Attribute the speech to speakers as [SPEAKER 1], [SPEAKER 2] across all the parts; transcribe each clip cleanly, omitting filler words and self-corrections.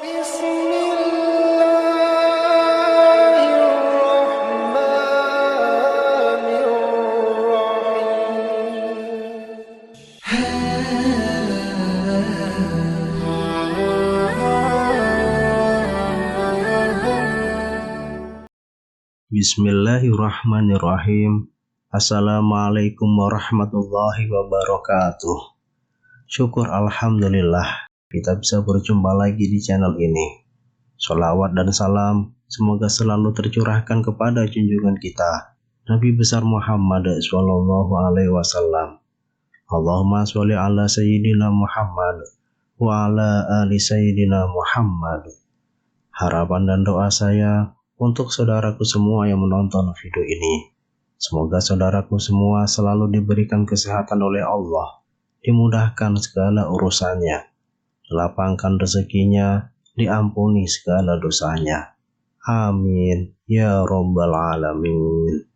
[SPEAKER 1] Bismillahirrahmanirrahim. Assalamualaikum warahmatullahi wabarakatuh. Syukur alhamdulillah kita bisa berjumpa lagi di channel ini. Sholawat dan salam semoga selalu tercurahkan kepada junjungan kita Nabi besar Muhammad sallallahu alaihi wasallam. Allahumma sholli ala sayyidina Muhammad wa ala ali sayyidina Muhammad. Harapan dan doa saya untuk saudaraku semua yang menonton video ini, semoga saudaraku semua selalu diberikan kesehatan oleh Allah, dimudahkan segala urusannya, dilapangkan rezekinya, diampuni segala dosanya. Amin ya rabbal alamin.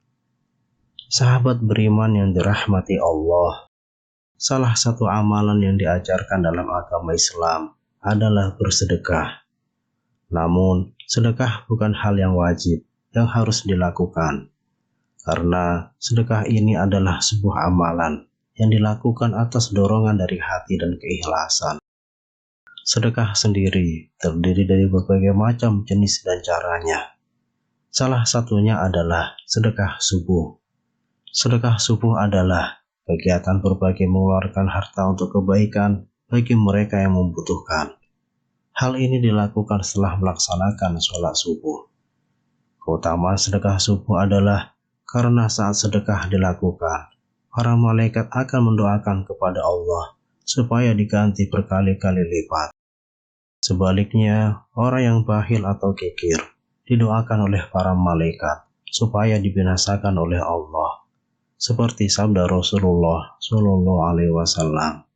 [SPEAKER 1] Sahabat beriman yang dirahmati Allah, salah satu amalan yang diajarkan dalam agama Islam adalah bersedekah. Namun, sedekah bukan hal yang wajib yang harus dilakukan, karena sedekah ini adalah sebuah amalan yang dilakukan atas dorongan dari hati dan keikhlasan. Sedekah sendiri terdiri dari berbagai macam jenis dan caranya. Salah satunya adalah sedekah subuh. Sedekah subuh adalah kegiatan berbagi mengeluarkan harta untuk kebaikan bagi mereka yang membutuhkan. Hal ini dilakukan setelah melaksanakan sholat subuh. Keutamaan sedekah subuh adalah karena saat sedekah dilakukan, para malaikat akan mendoakan kepada Allah supaya diganti berkali-kali lipat. Sebaliknya, orang yang bakhil atau kikir didoakan oleh para malaikat supaya dibinasakan oleh Allah. Seperti sabda Rasulullah Shallallahu Alaihi Wasallam,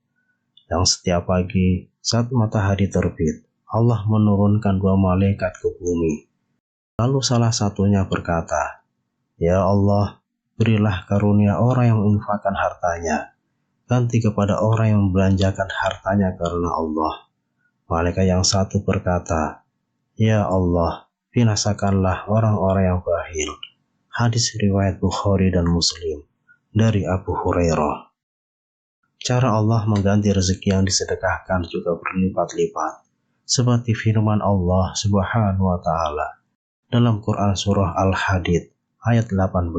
[SPEAKER 1] yang setiap pagi saat matahari terbit, Allah menurunkan 2 malaikat ke bumi. Lalu salah satunya berkata, "Ya Allah, berilah karunia orang yang menginfakkan hartanya, ganti kepada orang yang membelanjakan hartanya karena Allah." Malaikat yang satu berkata, "Ya Allah, binasakanlah orang-orang yang bakhil." Hadis riwayat Bukhari dan Muslim dari Abu Hurairah. Cara Allah mengganti rezeki yang disedekahkan juga berlipat-lipat. Seperti firman Allah Subhanahu wa Ta'ala dalam Quran Surah Al-Hadid ayat 18.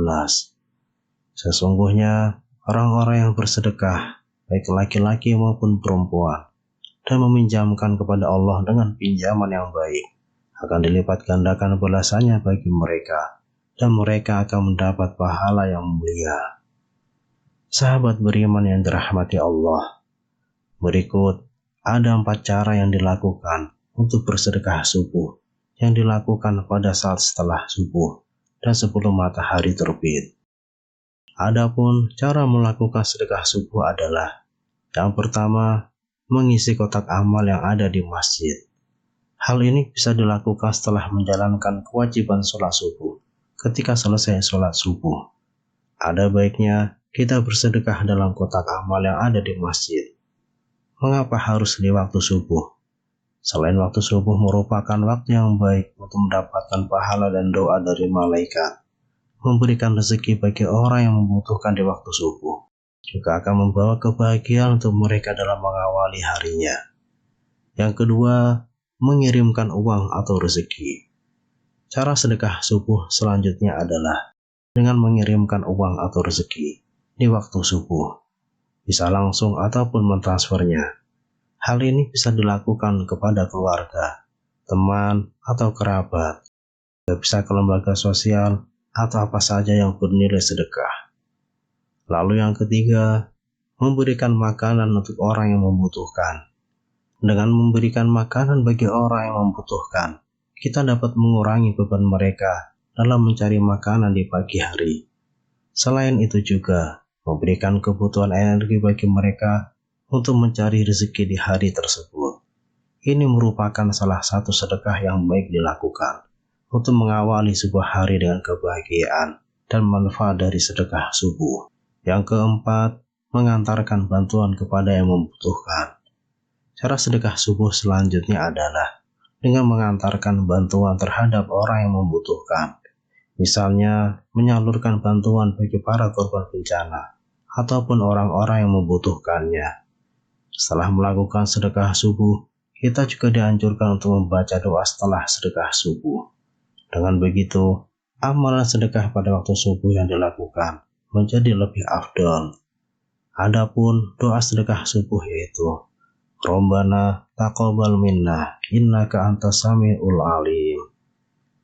[SPEAKER 1] Sesungguhnya orang-orang yang bersedekah, baik laki-laki maupun perempuan, dan meminjamkan kepada Allah dengan pinjaman yang baik, akan dilipat gandakan balasannya bagi mereka, dan mereka akan mendapat pahala yang mulia. Sahabat beriman yang dirahmati Allah, berikut ada 4 cara yang dilakukan untuk bersedekah subuh yang dilakukan pada saat setelah subuh dan sebelum matahari terbit. Adapun cara melakukan sedekah subuh adalah: yang pertama, mengisi kotak amal yang ada di masjid. Hal ini bisa dilakukan setelah menjalankan kewajiban sholat subuh. Ketika selesai sholat subuh, ada baiknya kita bersedekah dalam kotak amal yang ada di masjid. Mengapa harus di waktu subuh? Selain waktu subuh merupakan waktu yang baik untuk mendapatkan pahala dan doa dari malaikat, memberikan rezeki bagi orang yang membutuhkan di waktu subuh, juga akan membawa kebahagiaan untuk mereka dalam mengawali harinya. Yang kedua, mengirimkan uang atau rezeki. Cara sedekah subuh selanjutnya adalah dengan mengirimkan uang atau rezeki di waktu subuh. Bisa langsung ataupun mentransfernya. Hal ini bisa dilakukan kepada keluarga, teman, atau kerabat. Bisa ke lembaga sosial atau apa saja yang bernilai sedekah. Lalu yang ketiga, memberikan makanan untuk orang yang membutuhkan. Dengan memberikan makanan bagi orang yang membutuhkan, kita dapat mengurangi beban mereka dalam mencari makanan di pagi hari. Selain itu juga, memberikan kebutuhan energi bagi mereka untuk mencari rezeki di hari tersebut. Ini merupakan salah satu sedekah yang baik dilakukan untuk mengawali sebuah hari dengan kebahagiaan dan manfaat dari sedekah subuh. Yang keempat, mengantarkan bantuan kepada yang membutuhkan. Cara sedekah subuh selanjutnya adalah dengan mengantarkan bantuan terhadap orang yang membutuhkan. Misalnya, menyalurkan bantuan bagi para korban bencana ataupun orang-orang yang membutuhkannya. Setelah melakukan sedekah subuh, kita juga dianjurkan untuk membaca doa setelah sedekah subuh. Dengan begitu, amalan sedekah pada waktu subuh yang dilakukan menjadi lebih afdol. Adapun doa sedekah subuh yaitu Robbana taqabbal minna innaka antas samiul alim.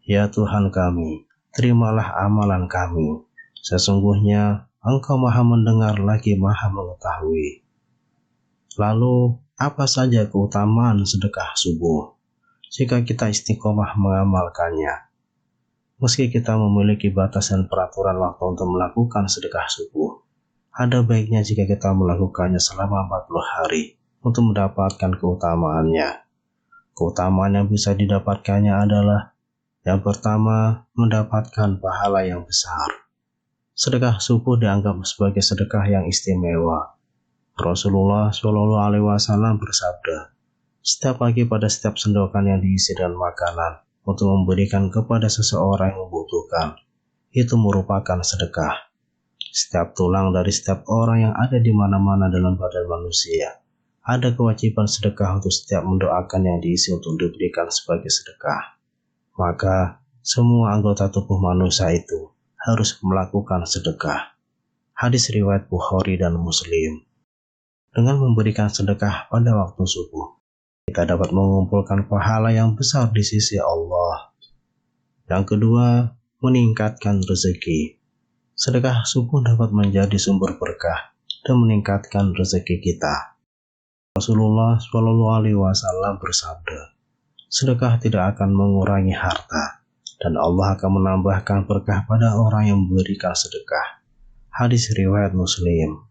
[SPEAKER 1] Ya Tuhan kami, terimalah amalan kami. Sesungguhnya Engkau Maha mendengar lagi Maha mengetahui. Lalu, apa saja keutamaan sedekah subuh? Jika kita istiqomah mengamalkannya. Meski kita memiliki batas dan peraturan waktu untuk melakukan sedekah subuh, ada baiknya jika kita melakukannya selama 40 hari untuk mendapatkan keutamaannya. Keutamaan yang bisa didapatkannya adalah yang pertama, mendapatkan pahala yang besar. Sedekah subuh dianggap sebagai sedekah yang istimewa. Rasulullah Shallallahu Alaihi Wasallam bersabda, setiap pagi pada setiap sendokan yang diisi dengan makanan untuk memberikan kepada seseorang yang membutuhkan, itu merupakan sedekah. Setiap tulang dari setiap orang yang ada di mana-mana dalam badan manusia, ada kewajiban sedekah untuk setiap mendoakan yang diisi untuk diberikan sebagai sedekah. Maka semua anggota tubuh manusia itu harus melakukan sedekah. Hadis riwayat Bukhari dan Muslim. Dengan memberikan sedekah pada waktu subuh, kita dapat mengumpulkan pahala yang besar di sisi Allah. Yang kedua, meningkatkan rezeki. Sedekah subuh dapat menjadi sumber berkah dan meningkatkan rezeki kita. Rasulullah Shallallahu Alaihi Wasallam bersabda, sedekah tidak akan mengurangi harta, dan Allah akan menambahkan berkah pada orang yang memberikan sedekah. Hadis riwayat Muslim.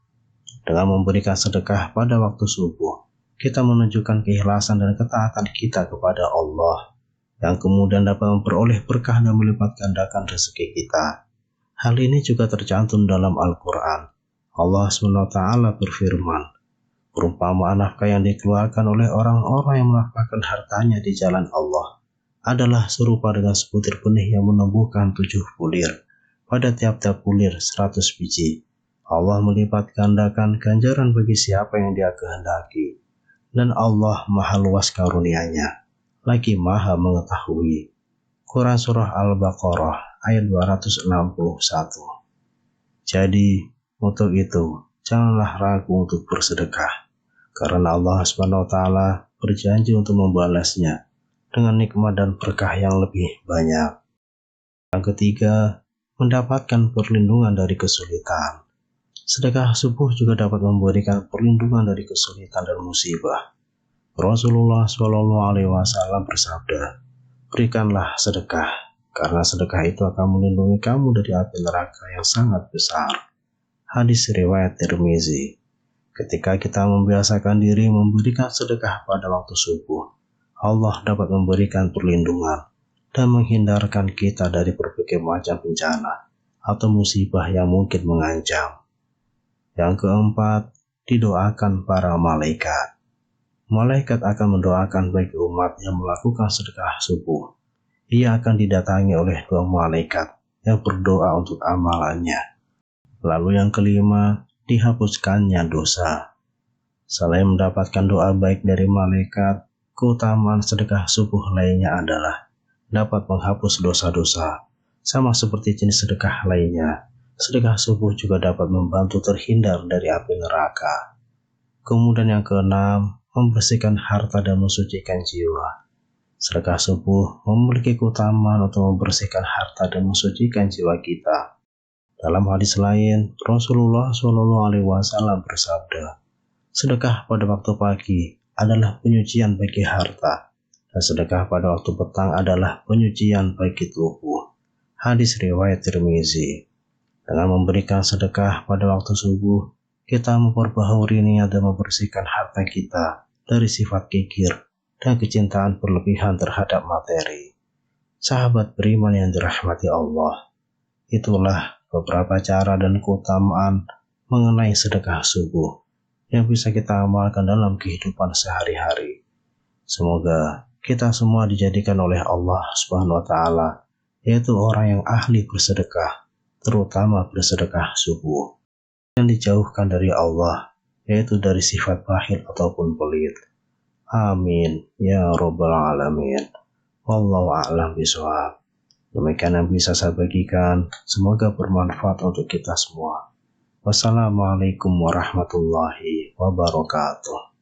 [SPEAKER 1] Dengan memberikan sedekah pada waktu subuh, kita menunjukkan keikhlasan dan ketaatan kita kepada Allah, yang kemudian dapat memperoleh berkah dan melipat gandakan rezeki kita. Hal ini juga tercantum dalam Al-Quran. Allah SWT berfirman, perumpamaan nafkah yang dikeluarkan oleh orang-orang yang menafkahkan hartanya di jalan Allah adalah serupa dengan sebutir benih yang menumbuhkan 7 bulir. Pada tiap-tiap bulir 100 biji. Allah melipat gandakan ganjaran bagi siapa yang Dia kehendaki. Dan Allah Maha luas karunia-Nya, lagi Maha mengetahui. Quran Surah Al-Baqarah ayat 261. Jadi, untuk itu, janganlah ragu untuk bersedekah. Karena Allah SWT berjanji untuk membalasnya dengan nikmat dan berkah yang lebih banyak. Yang ketiga, mendapatkan perlindungan dari kesulitan. Sedekah subuh juga dapat memberikan perlindungan dari kesulitan dan musibah. Rasulullah SAW bersabda, berikanlah sedekah, karena sedekah itu akan melindungi kamu dari api neraka yang sangat besar. Hadis riwayat Tirmizi. Ketika kita membiasakan diri memberikan sedekah pada waktu subuh, Allah dapat memberikan perlindungan dan menghindarkan kita dari berbagai macam bencana atau musibah yang mungkin mengancam. Yang keempat, didoakan para malaikat. Malaikat akan mendoakan bagi umat yang melakukan sedekah subuh. Ia akan didatangi oleh 2 malaikat yang berdoa untuk amalannya. Lalu yang kelima, dihapuskannya dosa. Selain mendapatkan doa baik dari malaikat, keutamaan sedekah subuh lainnya adalah dapat menghapus dosa-dosa. Sama seperti jenis sedekah lainnya, sedekah subuh juga dapat membantu terhindar dari api neraka. Kemudian yang keenam, membersihkan harta dan mensucikan jiwa. Sedekah subuh memiliki keutamaan untuk membersihkan harta dan mensucikan jiwa kita. Dalam hadis lain, Rasulullah SAW bersabda, sedekah pada waktu pagi adalah penyucian bagi harta, dan sedekah pada waktu petang adalah penyucian bagi tubuh. Hadis riwayat Tirmizi. Dengan memberikan sedekah pada waktu subuh, kita memperbaharui niat dan membersihkan harta kita dari sifat kikir dan kecintaan berlebihan terhadap materi. Sahabat beriman yang dirahmati Allah, itulah beberapa cara dan keutamaan mengenai sedekah subuh yang bisa kita amalkan dalam kehidupan sehari-hari. Semoga kita semua dijadikan oleh Allah Subhanahu wa taala yaitu orang yang ahli bersedekah, terutama bersedekah subuh, dan dijauhkan dari Allah yaitu dari sifat bakhil ataupun pelit. Amin ya rabbal alamin. Wallahu a'lam bishawab. Demikian yang bisa saya bagikan, semoga bermanfaat untuk kita semua. Wassalamualaikum warahmatullahi wabarakatuh.